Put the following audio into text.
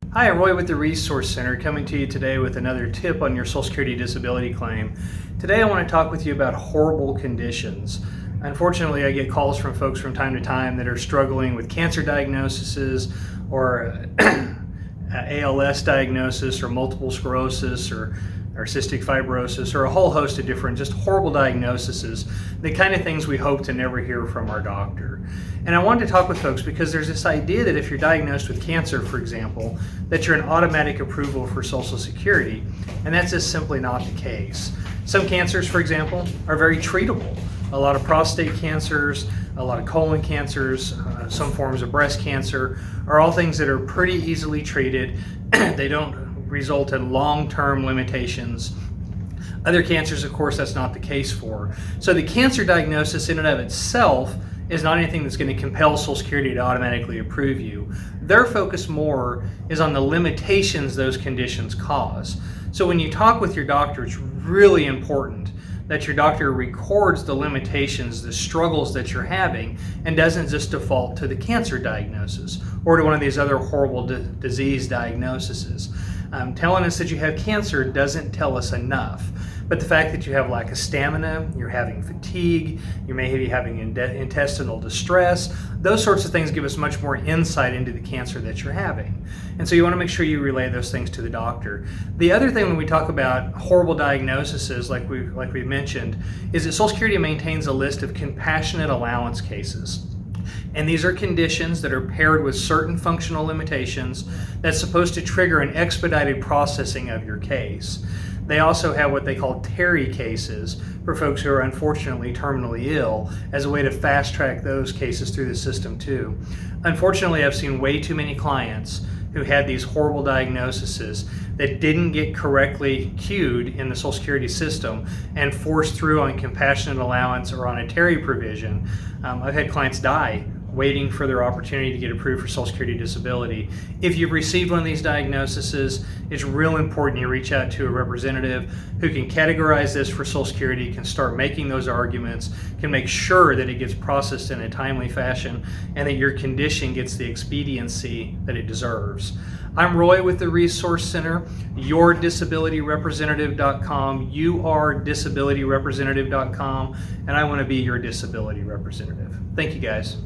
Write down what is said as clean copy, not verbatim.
Hi, Roy with the Resource Center, coming to you today with another tip on your Social Security disability claim. Today I want to talk with you about horrible conditions. Unfortunately, I get calls from folks from time to time that are struggling with cancer diagnoses or ALS diagnosis or multiple sclerosis or cystic fibrosis or a whole host of different just horrible diagnoses, the kind of things we hope to never hear from our doctor. And I wanted to talk with folks because there's this idea that if you're diagnosed with cancer, for example, that you're an automatic approval for Social Security, and that's just simply not the case. Some cancers, for example, are very treatable. A lot of prostate cancers, a lot of colon cancers, some forms of breast cancer are all things that are pretty easily treated. They don't result in long-term limitations. Other cancers, of course, that's not the case for. So the cancer diagnosis in and of itself is not anything that's going to compel Social Security to automatically approve you. Their focus more is on the limitations those conditions cause. So when you talk with your doctor, it's really important that your doctor records the limitations, the struggles that you're having, and doesn't just default to the cancer diagnosis or to one of these other horrible disease diagnoses. Telling us that you have cancer doesn't tell us enough. But the fact that you have lack of stamina, you're having fatigue, you may be having intestinal distress, those sorts of things give us much more insight into the cancer that you're having. And so you want to make sure you relay those things to the doctor. The other thing when we talk about horrible diagnoses, like we mentioned, is that Social Security maintains a list of compassionate allowance cases. And these are conditions that are paired with certain functional limitations that's supposed to trigger an expedited processing of your case. They also have what they call TERI cases for folks who are unfortunately terminally ill as a way to fast track those cases through the system too. Unfortunately, I've seen way too many clients who had these horrible diagnoses that didn't get correctly queued in the Social Security system and forced through on compassionate allowance or on a TERI provision. I've had clients die waiting for their opportunity to get approved for Social Security disability. If you've received one of these diagnoses, it's real important you reach out to a representative who can categorize this for Social Security, can start making those arguments, can make sure that it gets processed in a timely fashion, and that your condition gets the expediency that it deserves. I'm Roy with the Resource Center, yourdisabilityrepresentative.com, yourdisabilityrepresentative.com, and I want to be your disability representative. Thank you guys.